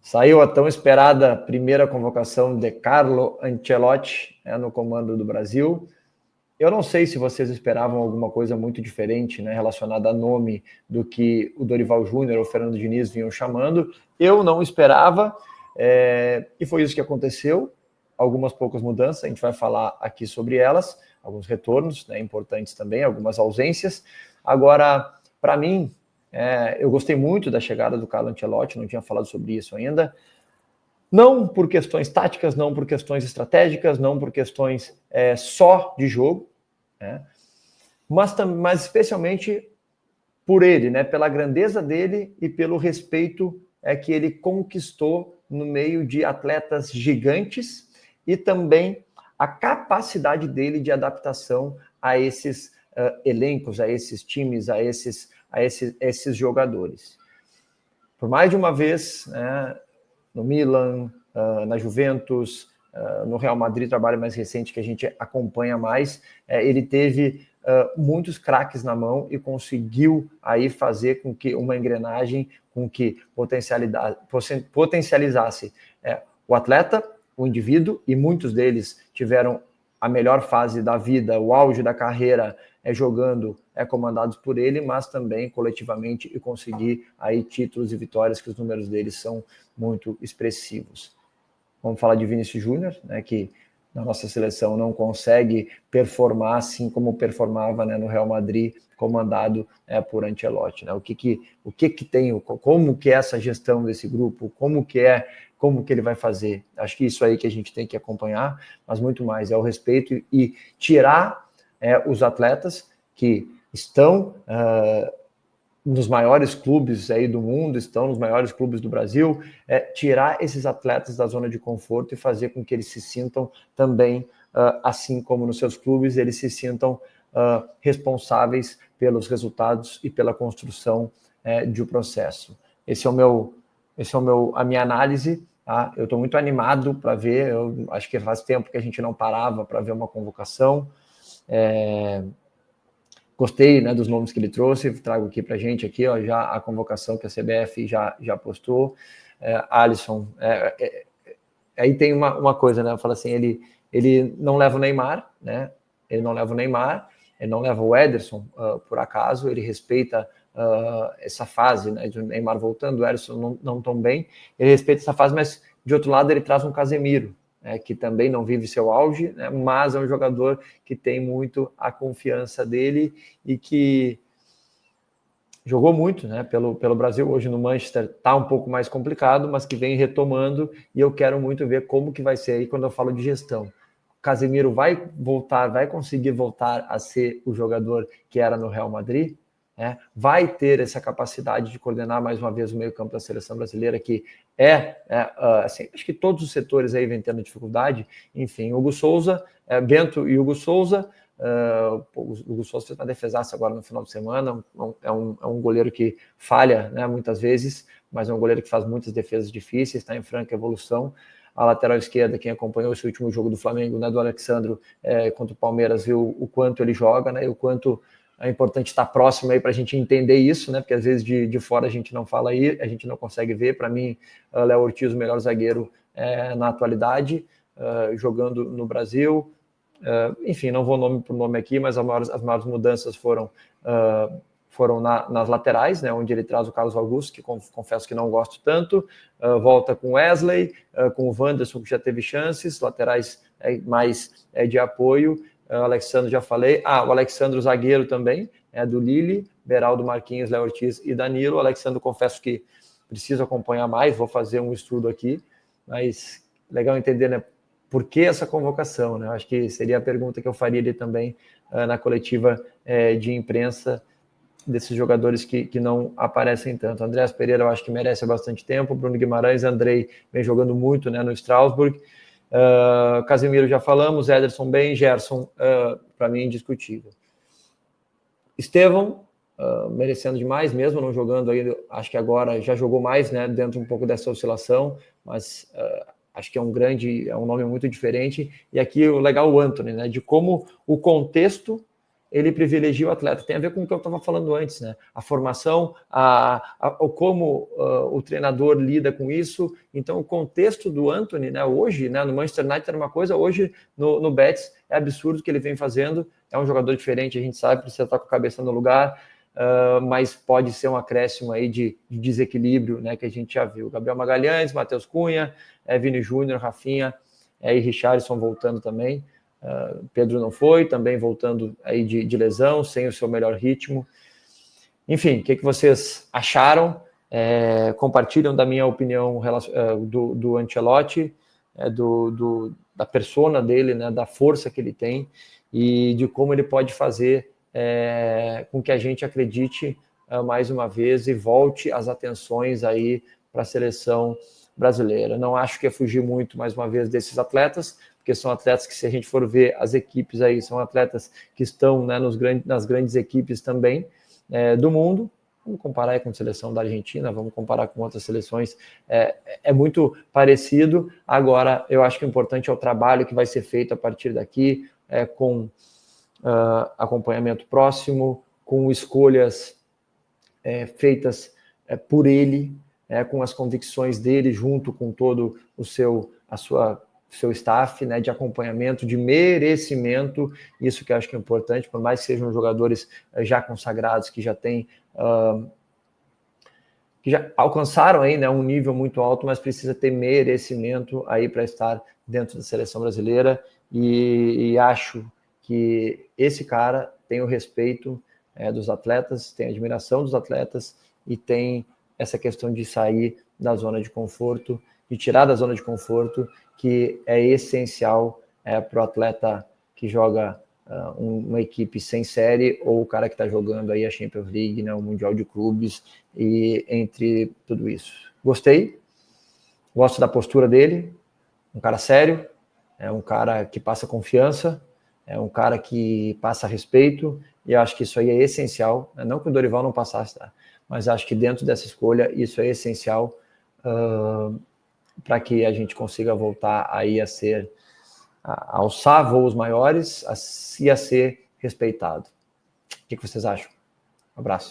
Saiu a tão esperada primeira convocação de Carlo Ancelotti, no comando do Brasil. Eu não sei se vocês esperavam alguma coisa muito diferente, né, relacionada a nome do que o Dorival Júnior ou o Fernando Diniz vinham chamando. Eu não esperava, e foi isso que aconteceu. Algumas poucas mudanças, a gente vai falar aqui sobre elas, alguns retornos, né, importantes também, algumas ausências. Agora, para mim, eu gostei muito da chegada do Carlo Ancelotti, não tinha falado sobre isso ainda. Não por questões táticas, não por questões estratégicas, não por questões só de jogo, né? Mas especialmente por ele, né? Pela grandeza dele e pelo respeito que ele conquistou no meio de atletas gigantes e também a capacidade dele de adaptação a esses elencos, a esses times, a esses jogadores. Por mais de uma vez, né, no Milan, na Juventus, no Real Madrid, trabalho mais recente que a gente acompanha mais, ele teve muitos craques na mão e conseguiu aí fazer com que uma engrenagem com que potencializasse o atleta, o indivíduo, e muitos deles tiveram a melhor fase da vida, o auge da carreira jogando comandados por ele, mas também coletivamente e conseguir aí títulos e vitórias que os números deles são muito expressivos. Vamos falar de Vinícius Júnior, né, que na nossa seleção não consegue performar assim como performava, né, no Real Madrid, comandado por Ancelotti, né? O que tem, como que é essa gestão desse grupo, como que ele vai fazer. Acho que isso aí que a gente tem que acompanhar, mas muito mais é o respeito e tirar os atletas que estão nos maiores clubes aí do mundo, estão nos maiores clubes do Brasil, tirar esses atletas da zona de conforto e fazer com que eles se sintam também, assim como nos seus clubes, eles se sintam responsáveis pelos resultados e pela construção de um processo. Esse é a minha análise. Tá? Eu estou muito animado para ver, eu acho que faz tempo que a gente não parava para ver uma convocação. Gostei, né, dos nomes que ele trouxe, trago aqui para a gente aqui, ó, já a convocação que a CBF já postou. Alisson, aí tem uma coisa, né, eu falo assim, ele não leva o Neymar, né, ele não leva o Ederson, por acaso, ele respeita essa fase, né, de Neymar voltando, o Ederson não tão bem, ele respeita essa fase, mas de outro lado ele traz um Casemiro, que também não vive seu auge, né, mas é um jogador que tem muito a confiança dele e que jogou muito, né, pelo Brasil. Hoje no Manchester está um pouco mais complicado, mas que vem retomando, e eu quero muito ver como que vai ser aí quando eu falo de gestão. O Casemiro vai conseguir voltar a ser o jogador que era no Real Madrid? Vai ter essa capacidade de coordenar mais uma vez o meio-campo da seleção brasileira, que assim, acho que todos os setores aí vem tendo dificuldade. Enfim, Hugo Souza, Bento e Hugo Souza. O Hugo Souza fez uma defesaça agora no final de semana. É um goleiro que falha, né, muitas vezes, mas é um goleiro que faz muitas defesas difíceis, está em franca evolução. A lateral esquerda, quem acompanhou esse último jogo do Flamengo, né, do Alexandro, contra o Palmeiras, viu o quanto ele joga, né, e o quanto é importante estar próximo aí para a gente entender isso, né? Porque às vezes de fora a gente não fala aí, a gente não consegue ver. Para mim, Léo Ortiz, o melhor zagueiro na atualidade, jogando no Brasil. Enfim, não vou nome por nome aqui, mas as maiores mudanças foram nas laterais, né? Onde ele traz o Carlos Augusto, que confesso que não gosto tanto. Volta com Wesley, com o Wanderson, que já teve chances, laterais mais de apoio. O Alexandre já falei. O Alexandre, o zagueiro também, do Lille, Beraldo, Marquinhos, Léo Ortiz e Danilo. O Alexandre, confesso que preciso acompanhar mais, vou fazer um estudo aqui, mas legal entender, né, por que essa convocação, né? Acho que seria a pergunta que eu faria ali também na coletiva de imprensa desses jogadores que não aparecem tanto. Andreas Pereira eu acho que merece bastante tempo, Bruno Guimarães, Andrei vem jogando muito, né, no Strasbourg. Casemiro já falamos, Ederson bem, Gerson para mim indiscutível. Estevão merecendo demais, mesmo não jogando aí, acho que agora já jogou mais, né, dentro um pouco dessa oscilação, mas acho que é um nome muito diferente. E aqui o legal, o Antony, né, de como o contexto ele privilegia o atleta. Tem a ver com o que eu estava falando antes, né? A formação, como o treinador lida com isso. Então, o contexto do Antony, né, hoje, né, no Manchester United era uma coisa, hoje no Betis é absurdo o que ele vem fazendo. É um jogador diferente, a gente sabe, precisa estar com a cabeça no lugar, mas pode ser um acréscimo aí de desequilíbrio, né, que a gente já viu. Gabriel Magalhães, Matheus Cunha, Vini Júnior, Rafinha e Richarlison voltando também. Pedro não foi, também voltando aí de lesão, sem o seu melhor ritmo. Enfim, o que vocês acharam? Compartilham da minha opinião do Ancelotti, da persona dele, né, da força que ele tem e de como ele pode fazer com que a gente acredite mais uma vez e volte as atenções aí para a seleção brasileira. Não acho que é fugir muito, mais uma vez, desses atletas, porque são atletas que, se a gente for ver as equipes aí, são atletas que estão, né, nas grandes equipes também do mundo. Vamos comparar com a seleção da Argentina, vamos comparar com outras seleções, é muito parecido. Agora, eu acho que o importante é o trabalho que vai ser feito a partir daqui, com acompanhamento próximo, com escolhas feitas por ele, com as convicções dele, junto com todo o seu staff, né, de acompanhamento, de merecimento. Isso que eu acho que é importante, por mais que sejam jogadores já consagrados, que já têm que já alcançaram aí, né, um nível muito alto, mas precisa ter merecimento aí para estar dentro da seleção brasileira, e acho que esse cara tem o respeito dos atletas, tem a admiração dos atletas e tem essa questão de sair da zona de conforto, de tirar da zona de conforto, que é essencial para o atleta que joga uma equipe sem série, ou o cara que está jogando aí a Champions League, né, o Mundial de Clubes, e entre tudo isso. Gostei, gosto da postura dele, um cara sério, é um cara que passa confiança, é um cara que passa respeito, e eu acho que isso aí é essencial, né? Não que o Dorival não passasse, tá? Mas acho que dentro dessa escolha isso é essencial para que a gente consiga voltar aí a alçar voos maiores e a ser respeitado. O que vocês acham? Um abraço.